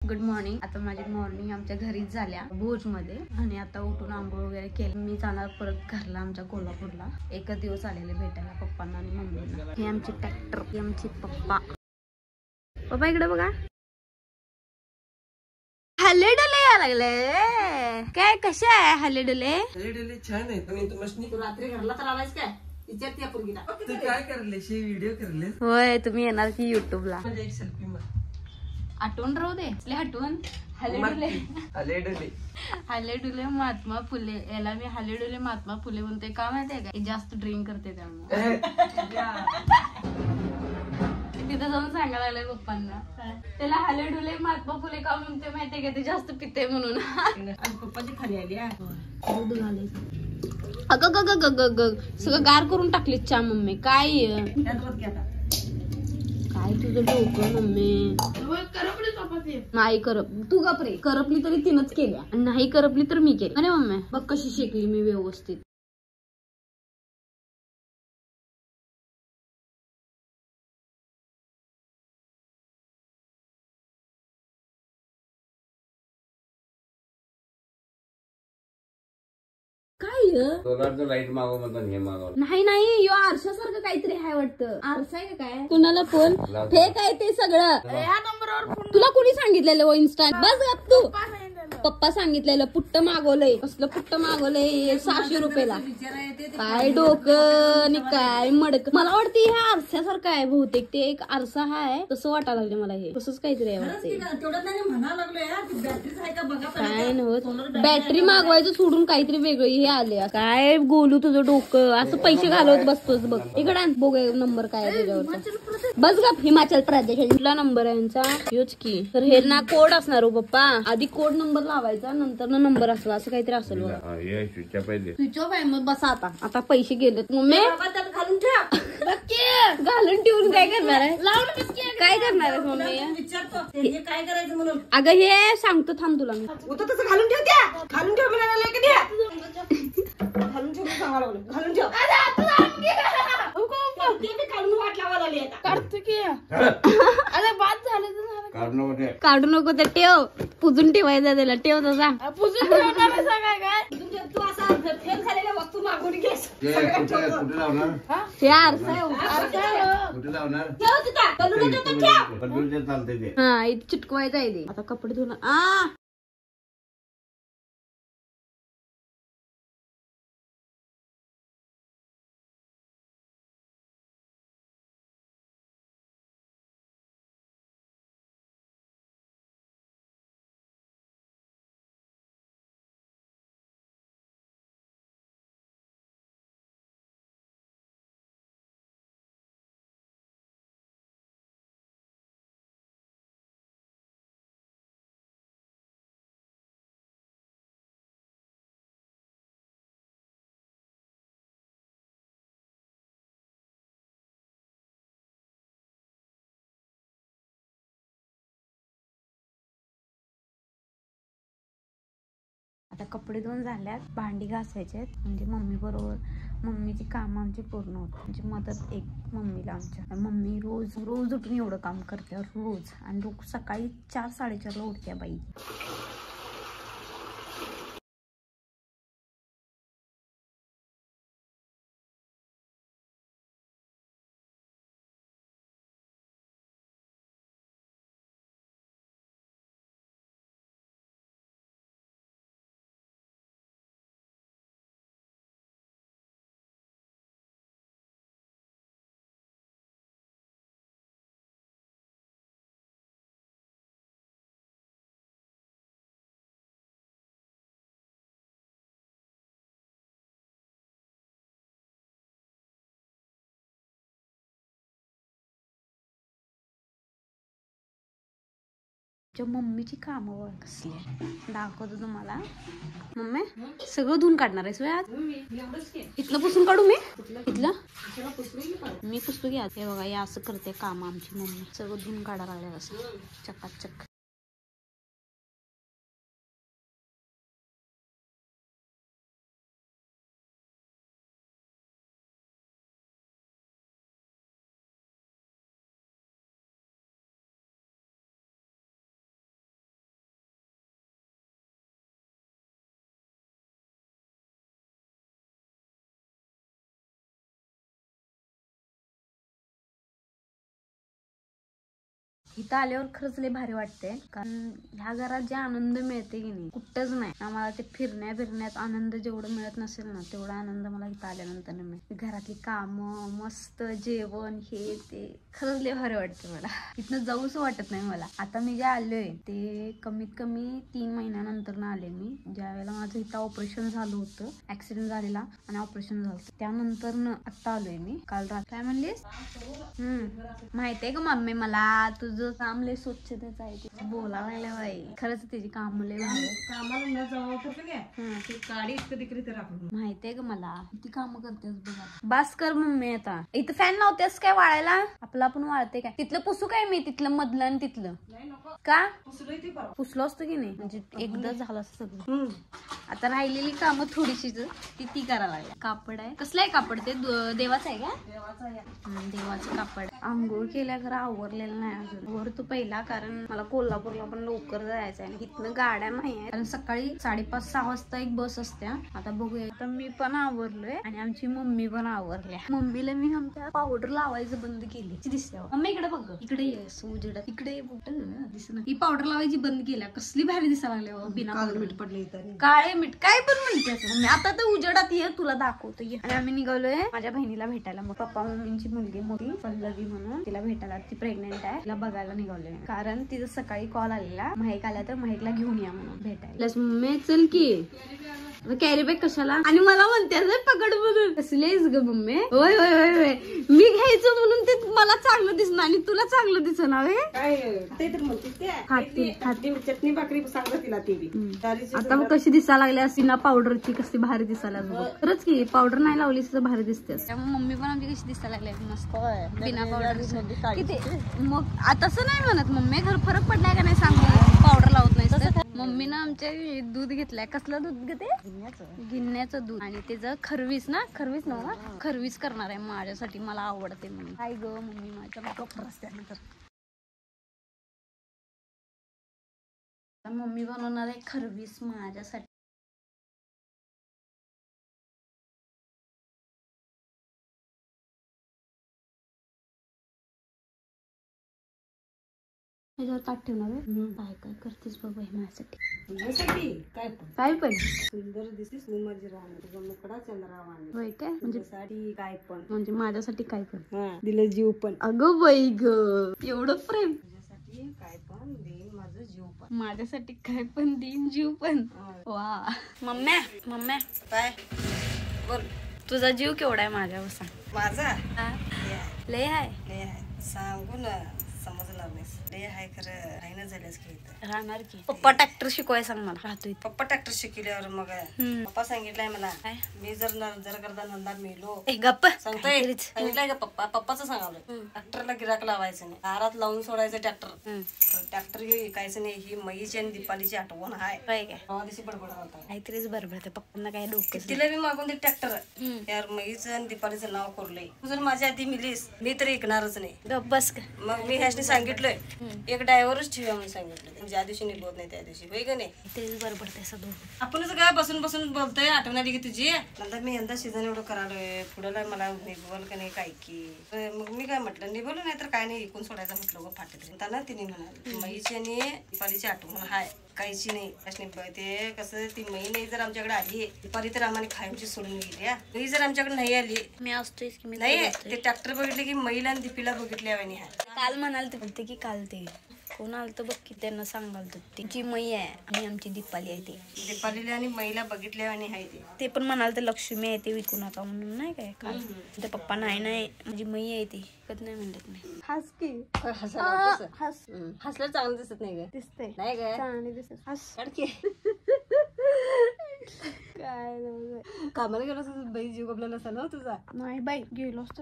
Good morning. आता माझी morning आमच्या घरीच झाल्या भोज मध्ये आणि आता उठून आंघोळ वगैरे केलं. मी जाणार परत घरला आमच्या कोल्हापूरला. एकच दिवस आलेले भेटायला पप्पांना आणि मम्मीला. हे आमचे ट्रॅक्टर, हे आमचे पप्पा. पप्पा इकडे बघा. हल्ले डुले या लागले काय? कसे आहे हल्ले डुले? हल्ले डुले छान आहे. तू रात्री घरला तर आलायस काय? विचारते आपण गिरा. तू काय करले? व्हिडिओ करले? होय, तुम्ही येणार की युट्यूबला? एक सेल्फी मार. आठवण राहू दे. आठवण. हल्ले डुले महात्मा फुले. याला मी हल्ले डुले महात्मा फुले म्हणते का माहितीये का? जास्त ड्रिंक करते त्यामुळे. तिथं जाऊन सांगायला लागले पप्पांना. त्याला हल्ले डुले महात्मा फुले का म्हणते माहितीये का? ते जास्त पिते म्हणून. पप्पाची खरी आली. दूध घाले. अगं ग ग ग ग सगळं गार करून टाकली चहा मम्मी. काय काय तुझं डोकं मम्मी? नाही तू गपरे. करपली तरी तिनच केल्या, नाही करपली तर मी केली. अरे मम्मी बघ कशी शेकली मी व्यवस्थित. काय सोलारचं लाईट मागव म्हणतात, हे मागव. नाही यो आरशासारखं काहीतरी आहे वाटतं. आरसा आहे का काय? कुणाला फोन फेक आहे ते सगळं. या नंबरवर तुला कोणी सांगितलेलं इन्स्टा? बस गप तू. पप्पा सांगितलेलं. पुट्ट मागवलंय. कसलं पुट्ट मागवलंय 600 रुपयाला. काय डोकं आणि काय मडक. मला वाटतं हे आरशासारखं आहे बहुतेक. ते एक आरसा आहे तसं वाटायला लागले मला. हे तसंच काहीतरी आहे वाटते. काय नव्हतं. बॅटरी मागवायचं सोडून काहीतरी वेगळं हे आले. काय गोलू तुझं डोकं असं पैसे घालवत बसतोस बघ. इकडे बघ नंबर काय आहे त्याच्यावर. बस गप. हिमाचल प्रदेशला नंबर आहे यांचा. योच की. तर हे ना कोड असणार हो पप्पा. आधी कोड नंबर लावायचा, नंतर नंबर असला असं काहीतरी असेल. स्विच ऑफ आहे. मग बसा आता पैसे गेलेत. मम्मी घालून ठेव. घालून ठेवून काय करणार आहे? काय करणार आहे मम्मी? काय करायचं म्हणून. अगं हे सांगतो थांब तुला मी. तसं घालून ठेव. त्या घालून ठेव म्हणाला की द्या. घालून ठेव सांगा लागलो. घालून ठेव. काढून वाट लावायला लागली आता. काढतो की. अरे बाद झालं काढू नको. ते ठेव. पुजून ठेवायचा त्याला. ठेव तसा. पुजून ठेवणार काय? तू असा फेल झालेल्या वस्तू मागून घे. हे आरसा हा इथे चिटकवायचं आहे ते. आता कपडे धुणं. आता कपडे धुवून झाल्यात. भांडी घासायचे म्हणजे मम्मी बरोबर. मम्मीची कामं आमची पूर्ण होत. म्हणजे मदत एक मम्मीला आमच्या. मम्मी रोज उठून एवढं काम करते रोज. आणि रोज सकाळी 4-4:30 उठते बाई. मम्मीची कामं कसली दाखवतो तुम्हाला. मम्मी सगळं धुवून काढणार आहेस आज? इथलं पुसून काढू मी? इथलं मी पुसतो घ्या. हे बघा हे असं करते काम आमची मम्मी. सगळं धुवून काढायला लागले असं चकाचक. इथं आल्यावर खरंच लय भारी वाटते, कारण ह्या घरात जे आनंद मिळते की नाही कुठंच नाही. आम्हाला ते फिरण्यात आनंद जेवढं मिळत नसेल ना तेवढा आनंद मला इथं आल्यानंतर मिळते. घरातली कामं, मस्त जेवण, हे ते खरंच लय भारी वाटते मला. इथनं जाऊच वाटत नाही मला. आता मी जे आलोय ते कमीत कमी 3 महिन्यानंतर ना आले मी. ज्या वेळेला माझं इथं ऑपरेशन झालं होतं, ऍक्सिडेंट झालेला आणि ऑपरेशन झालं त्यानंतर न आता आलोय मी. काल रात्री काय म्हणलीस? माहितीये का मम्मी मला तुझं काम लय स्वच्छतेच आहे. ते बोला लागल्या बाई, खरंच त्याची काम लय कामाला न जावं तर का नाही ते काडी इतकं तिकडे ते राखून माहितीये का मला किती काम करतेस बघा. बास कर मम्मी आता. इथं फॅन नव्हतेस काय वाळायला? आपलं आपण वाळते काय? तिथलं पुसू काय मी? तिथलं मधलं आणि तिथलं का पुसलो असतं की नाही, म्हणजे एकदा झालं असतं सगळं. आता राहिलेली कामं थोडीशी ती करायला लागल्या. कापड आहे, कसलं आहे कापड? ते देवाचं आहे का? देवाचं कापड. आंघोळ केल्या खरं आवरलेलं नाही अजून. वर तू पहिला, कारण मला कोल्हापूरला पण लवकर जायचं आहे. इथनं गाड्या नाही आहेत, कारण सकाळी 5:30-6 वाजता एक बस असत्या. आता बघूया. आता मी पण आवरलोय आणि आमची मम्मी पण आवरल्या. मम्मीला मी आमच्या पावडर लावायचं बंद केली. दिसल्या मम्मी इकडे बघ, इकडे ये उजेडात, इकडे दिसणं. ही पावडर लावायची बंद केल्या. कसली भारी दिसायला लागल्या बिना मीठ पडले काळे मीठ काय पण म्हणतेस मम्मी. आता तर उजेडात ये, तुला दाखवतो ये. आणि आम्ही निघालोय माझ्या बहिणीला भेटायला. मग पप्पा मम्मीची मुलगी मोठी पल्लवी म्हणून तिला भेटायला, ती प्रेग्नेंट आहे, तिला बघायला निघालोय. कारण तिचा सकाळी कॉल आलेला महक आल्या तर महकला घेऊन या म्हणून भेटायला. मम्मी चल की कॅरी बॅग कशाला? आणि मला म्हणते पकड म्हणून. कसलेच ग मम्मी? होय होय होय होय मी घ्यायचं म्हणून ते मला चांगलं दिसणार आणि तुला चांगलं दिसणार काय ते तर म्हणते चटणी भाकरी सांगा तिला ती बी. आता मग कशी दिसायला लागली असती ना पावडरची, कशी भारी दिसायला. खरंच की पावडर नाही लावली तर भारी दिसते. मम्मी पण आमची कशी दिसायला लागली मस्त बिना पावडर किती. मग तसं नाही म्हणत मम्मी, खरं फरक पडलाय का नाही सांग. पावडर लावत नाही मम्मी ना आमच्या दूध घेतलाय. कसलं दूध घेते? गिन्याचं दूध. आणि त्याचं खरवीस ना खरवीस करणार आहे माझ्यासाठी. मला आवडते म्हणून. काय ग मम्मी माझ्या गप्प रस्त्यानंतर मम्मी बनवणार आहे खरवीस माझ्यासाठी. त्याच्यावर ताट ठेवणार आहे. काय काय करतेस बाबा हे माझ्यासाठी? काय पण सुंदर दिसतीस माझी राहणार. तुझा मुकडा चंद्रावा होय काय? म्हणजे साडी काय पण, म्हणजे माझ्यासाठी काय पण दिलं जीव पण. अगं बाई ग एवढं प्रेम. तुझ्यासाठी काय पण देईन, माझं जीव पण. माझ्यासाठी काय पण देईन, जीव पण. वा मम्म्या काय बोल. तुझा जीव केवढा आहे माझ्यावर सांग. माझा लय आहे सांगू ना, समजणार नाही. लय आहे खरं राहिना झाल्यास की राहणार की. पप्पा ट्रॅक्टर शिकवाय सांग मला. राहतोय पप्पा ट्रॅक्टर शिकल्यावर मग पप्पा सांगितलंय मला, मी जर करता नंदा मेलो गप्प सांगतोय. सांगितलंय का पप्पाचं सांगावलं. ट्रॅक्टरला गिराक लावायचं नाही, दारात लावून सोडायचं ट्रॅक्टर विकायचं नाही. ही मईची आणि दीपालीची आठवण आहे. दिवशी बडबड होता काहीतरीच बरोबर. पप्पांना काय डोकं. तिला मी मागून ते ट्रॅक्टर यार मईचं आणि दीपालीचं नाव कोरलंय. तू जर माझ्या आधी मिलीस मी तरी ऐकणारच नाही. बस मग मी ह्याने सांगितलंय एक ड्रायव्हरच ठेवा म्हणून सांगितलं. ज्या दिवशी निघत नाही त्या दिवशी होय का नाही. तेच बरोबर त्याचं. आपणच काय बसून बसून बोलतोय. आठवण आली की तुझी. नंतर मी यंदा सीझन एवढं करालोय. पुढे मला निभवल का नाही काय की. मग मी काय म्हटलं निभवलं नाही तर काय नाही, ऐकून सोडायचं म्हटलं गो फाटे तरी. त्यांना तिने म्हणाली मईची आणि दीपालीची आठवण हाय काहीची नाही. ते कसं ती मई नाही जर आमच्याकडे आली दीपाली तर आम्हाला खायची सोडून गेली. मई जर आमच्याकडे नाही आली मी असतोय नाही. ते ट्रॅक्टर बघितले की मैला आणि दीपीला बघितल्या आणि काल म्हणाल ते बोलते की काल ते कोण आलत बघ की त्यांना सांगाल तर तिची मई आहे आणि आमची दीपाली आहे. ते दीपालीला आणि मैला बघितल्या आणि आहे ते पण म्हणाल तर लक्ष्मी आहे ते विकू नका म्हणून नाही काय. काल ते पप्पा नाही माझी मई आहे ती कधी नाही म्हणत नाही. हस की हसलं चांगलं दिसत नाही ग. दिसतंय नाही ग चांगली दिसत. हस काय कामाला गेलो बाई जीव गपला नसा ना तुझा. नाही बाई गेलो असतो